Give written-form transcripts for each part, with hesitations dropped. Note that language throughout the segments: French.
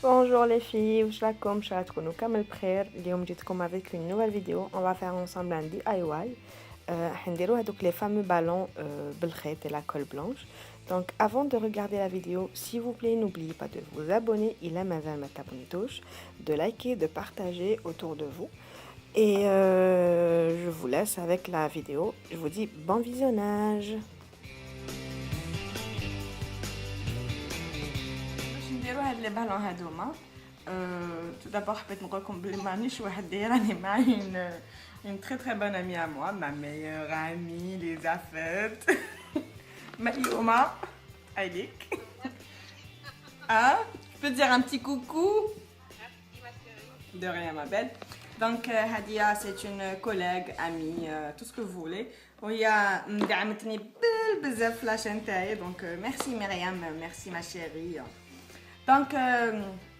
Bonjour les filles, je suis Charatounou Kamel Bkhair. اليوم جيتكم avec une nouvelle vidéo. On va faire ensemble un DIY. حنديرو هذوك les fameux ballons بالخيط et la colle blanche. Donc avant de regarder la vidéo, s'il vous plaît, n'oubliez pas de vous abonner, de liker, de partager autour de vous. Et je vous laisse avec la vidéo. Je vous dis bon visionnage. نديروا هاد لي بالون هادوما. tout d'abord حبيت نقولكم بلي مانيش وحدي، راني معايا une très très bonne amie à moi, ma meilleure amie, les affaires. Maïoma, Aïlik. Ah, je peux te dire un petit coucou? De rien ma belle. Donc Hadia c'est une collègue, amie, tout ce que vous voulez. وهي مدعمتني بزاف في لاشين تاعي، donc merci Myriam, merci ma chérie. دونك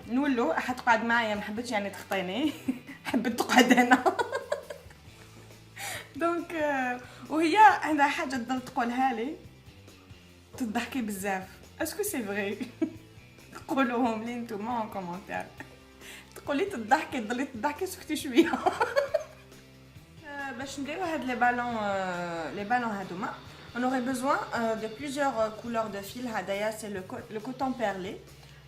نولو حتقعد معايا، ما حبيتش يعني تخطيني حبيت تقعد انا. دونك وهي عندها حاجه تضل تقولها لي تضحكي بزاف. اسكو سي فري؟ قولوهم لي نتوما en commentaire. تقولي تضحكي تضلي تضحكي سكتي شويه. باش نديرو هاد لي بالون هادوما on aurait besoin de plusieurs couleurs de fil. هدايا c'est le coton perlé.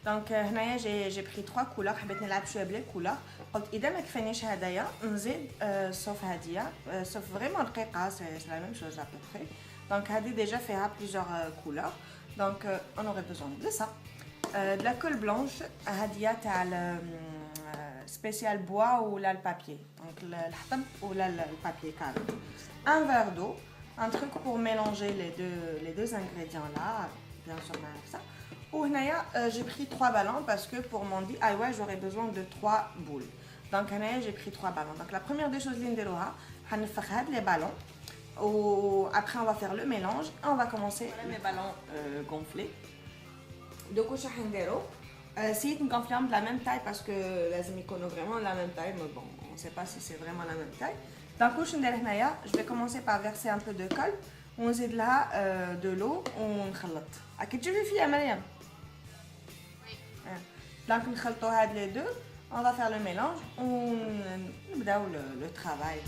Donc هنايا j'ai pris 3 couleurs. حبيت نلعب شويه بلي كولور. قلت اذا ما كفانيش هدايا نزيد sauf هاديه sauf vraiment رقيقه c'est la même chose à peu près. Donc هادي déjà فيها plusieurs couleurs. Donc on aurait besoin de ça. De la colle blanche هاديه تاع spécial bois ou là le papier. Donc الحطب ou là le papier carré. Un verre d'eau, un truc pour mélanger les deux ingrédients là, bien sûr ça. Ou j'ai pris 3 ballons parce que pour mon DIY j'aurais besoin de 3 boules. Donc j'ai pris 3 ballons. Donc la première des choses on va faire les ballons. Ou après on va faire le mélange et on va commencer les ballons gonflés. Donc essayez de gonfler de la même taille parce que les amis connaissent vraiment la même taille, mais bon, on ne sait pas si c'est vraiment la même taille. Donc je vais commencer par verser un peu de colle. On met là de l'eau, on خلط. أكيد تشوفي فيها مريم. Donc نخلطوا les deux. On va faire le mélange. On نبداو le travail.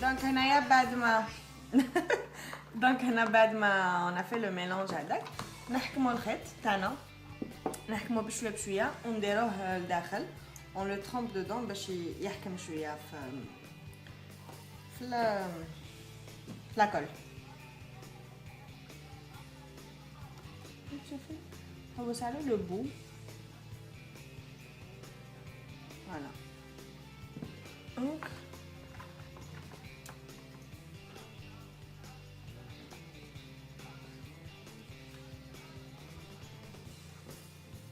Donc هنايا بعد ما on a fait le mélange هذاك نحكموا الخيط تاعنا، نحكموا بشويه ونديروه لداخل. on le trempe dedans باش يحكم شويه في la colle. On va saler le bout. Voilà. Donc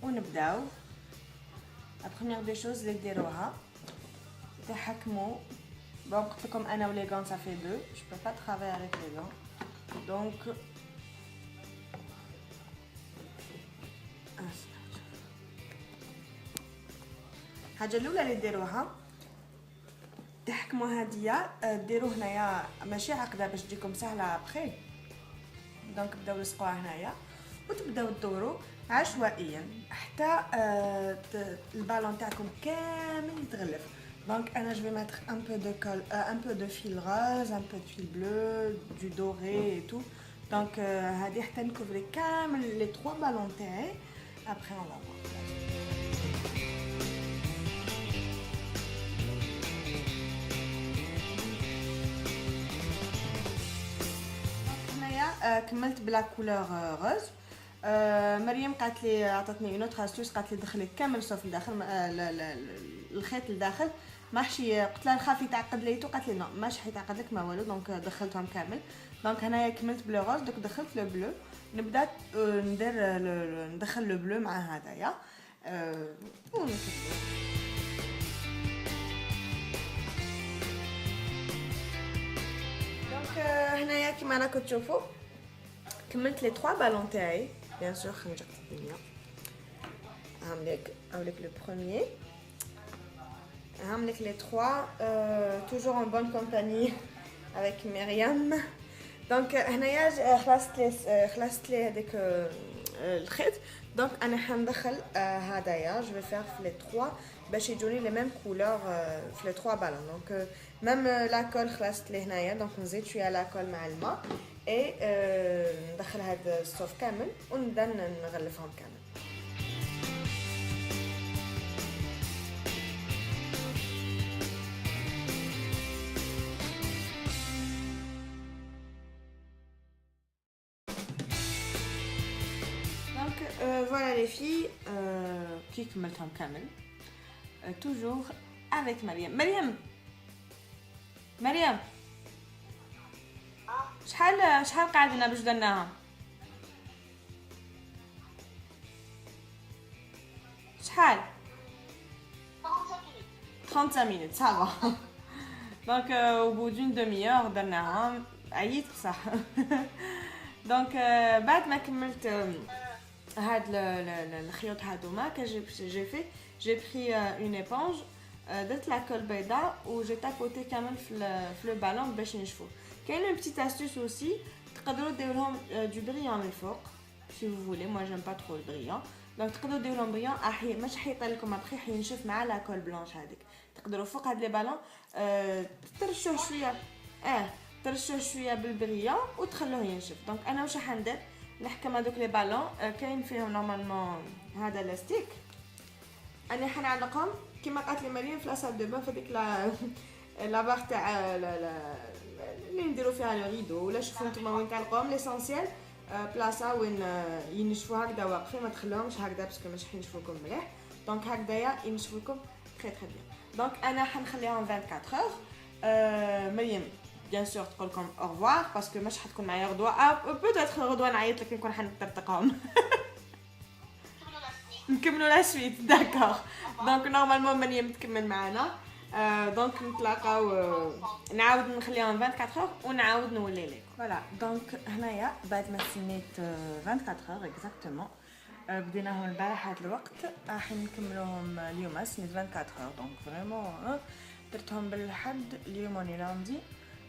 ونبداو. La première des choses اللي ديروها تحكموا. Bon, قلت لكم انا ولي gants ça fait 2. Je peux pas travailler avec les gants. Donc الحاجه الاولى اللي ديروها تحكموا هاديه ديروه هنايا ماشي عقده باش تجيكم سهله ابخي. دونك بداو لصقوها هنايا وتبداو تدوروا عشوائيا حتى البالون تاعكم كامل يتغلف. Donc je vais mettre un peu de colle, un peu de fil rose, un peu de fil bleu, du doré et tout. Donc هادي حتى نكوفري كامل les 3 ballons تاعي. Après on va voir. كملت بلا كولور روز. مريم قالت لي عطاتني اون اوتر استوس، قالت لي دخلي كامل صوف لداخل الخيط لداخل ماحشي. قلت لها نخاف يتعقد ليتو، قالت لي نو ماشي حيتعقد لك ما والو. دونك دخلتهم كامل. دونك هنايا كملت بلو روز. دوك دخلت لو بلو. نبدا ندخل لو بلو مع هذايا دونك هنايا كيما راكم تشوفوا كملت لي 3 ballons تاعي. bien sûr خنجرت الدنيا. هاملك le premier. هاملك les 3 toujours en bonne compagnie avec Myriam. Donc هنايا خلصت لي هذيك الخيط. دونك انا حندخل هدايا جو فير في لي 3 باش يجوني لي ميم كولور في لي 3 بالون. دونك ميم لاكول خلصت لي هنايا، دونك نزيد شويه لاكول مع الماء اي ندخل هاد الصوف كامل ونبدا نغلفهم كامل. Voilà les filles, qui كملتهم كامل. Toujours avec Mariam. مريم شحال قعدنا باش درناها؟ شحال؟ 35 minutes, ça va. Donc au bout d'une demi-heure درناها. عييت بصح. Donc بعد ما كملت هاد الخيوط هادوما j'ai pris une éponge, درت لاكول بيضاء و j'ai tapoté كامل في le ballon باش ينشفوا. كاين une petite astuce aussi, تقدروا ديرولهم du brillant من الفوق si vous voulez. Moi j'aime pas trop le brillant, donc تقدروا ديرولهم brillant مش حيطير لكم ابخي حينشف مع لاكول بلانش هذيك. تقدروا فوق هاد لي بالون ترشوه شويه ترشوه شويه بالبريان وتخلوه ينشف. دونك انا واش راح ندير، نحكم هذوك لي بالون كاين فيهم نورمالمون هذا لاستيك، انا حنعلقهم كيما قالت لي مريم في لاصال دو بان، في ديك لا بار تاع اللي نديرو فيها لو ريدو، ولا شوفوا نتوما وين تعلقوهم. ليسونسيال بلاصه وين ينشفوا هكذا واقفين، ما تخلوهمش هكذا باسكو مش حينشفوكم مليح. دونك هكذايا ينشفوكم تري تري بيان. دونك انا حنخليهم 24 heures. مريم bien sûr تقول لكم au revoir parce que مش حتكون معايا غدوه، peut-être غدوه نعيط لك نكون حنطرطقهم. نكملوا لا سويت داكور. دونك نورمالمون مريم تكمل معنا، دونك نتلاقاو نعاود نخليهم 24 heures ونعاود نولي لكم. فوالا دونك هنايا بعد ما سنيت 24 heures اكزاكتومون بديناهم البارح هاد الوقت، راح نكملوهم اليوم. سنيت 24 heures دونك فريمون درتهم بالحد. اليوم راني لاندي،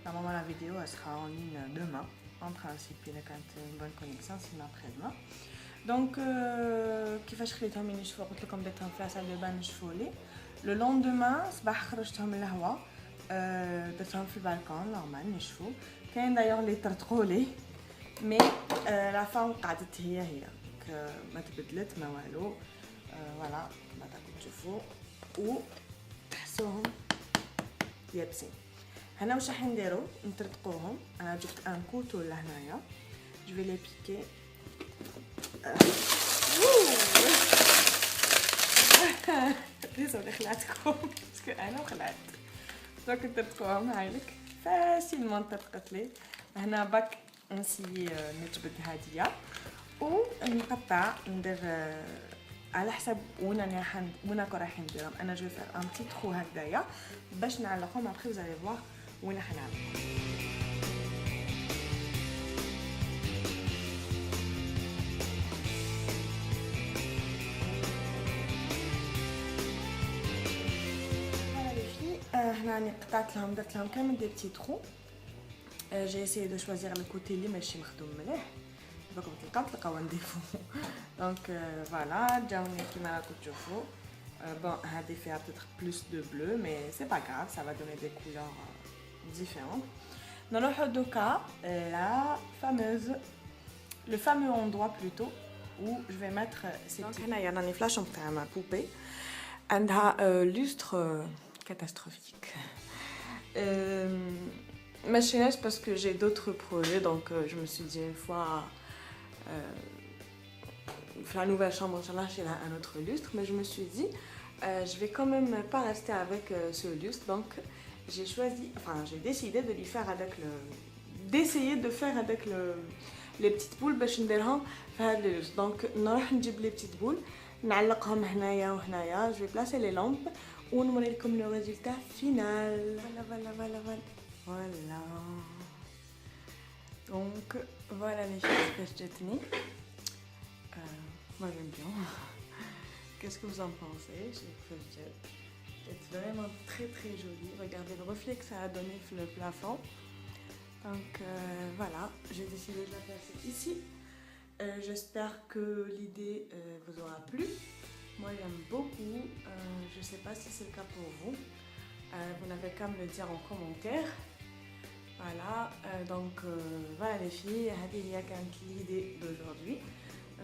normalement la vidéo elle sera en ligne demain en principe الا كانت une bonne connexion, sinon après-demain. Donc كيفاش خليتهم ينشفوا؟ قلت لكم درتهم في لاصال دو بان نشفوا لي. لو لوندومان صباح خرجتهم للهواء، درتهم في البالكون نورمال نشفوا. كاين دايوغ اللي طرطقوا لي مي لا فام قعدت هي ما تبدلت ما والو. فوالا كما راكم تشوفوا وتحسوهم يابسين. هنا واش راح نديرو؟ نطرطقوهم. انا جبت ان كوتو لهنايا، جو في لي بيكي. ديزولي خلعتكم باسكو انا وخلعت. دونك نطرطقوهم هايلك فاسيلمون طرطقت لي. هنا باك نسيي نجبد هاديه ونقطع ندير على حسب وين راح نديرهم. انا جو فير ان بتي ترو هكذايا باش نعلقهم ابخي فزالي فواغ وين حنعلقهم. هنا راني قطعت لهم، درت لهم كامل دي بتي ترو. جي اسيي دو شوازير لو كوتي اللي ماشي مخدوم مليح، دوكم تلقاو ان ديفو. دونك فوالا جاوني كيما راكم تشوفوا. bon هذه فيها peut-être plus de bleu mais c'est pas grave, ça va donner des couleurs différentes. نروحو دوكا le fameux endroit plutôt où je vais mettre ces petits. هنايا راني في لاشومبر تاع ما بوبي، عندها lustre catastrophique. Machinage parce que j'ai d'autres projets, donc je me suis dit une fois la nouvelle chambre, Inch'Allah, j'ai un autre lustre, mais je me suis dit je vais quand même pas rester avec ce lustre, donc j'ai décidé de lui faire d'essayer de faire avec les petites boules باش نديرهم في هذا اللوست. دونك نروح نجيب لي بتيت بول نعلقهم هنايا وهنايا. جو بلاصي لي لامب ونوري لكم لو ريزولتا فينال. Voilà. Donc voilà les choses que je tenais. Moi j'aime bien. Qu'est-ce que vous en pensez? C'est vraiment très très joli. Regardez le reflet que ça a donné sur le plafond. Donc voilà, j'ai décidé de la placer ici. J'espère que l'idée vous aura plu. Moi, j'aime beaucoup. Je ne sais pas si c'est le cas pour vous. Vous n'avez qu'à me le dire en commentaire. Voilà, voilà les filles, هذه هي كانت l'idée d'aujourd'hui.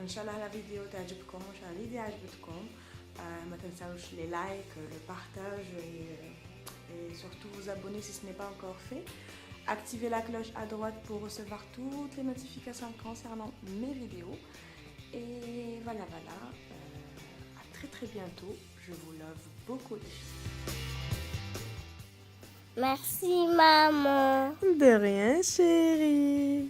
ان شاء الله la vidéo تعجبكم، ان شاء الله l'idée عجبتكم. ما تنسوش les likes, le partage et surtout vous abonner si ce n'est pas encore fait. Activez la cloche à droite pour recevoir toutes les notifications concernant mes vidéos. Et voilà, à très très bientôt. Je vous love beaucoup les filles. Merci maman. De rien chérie.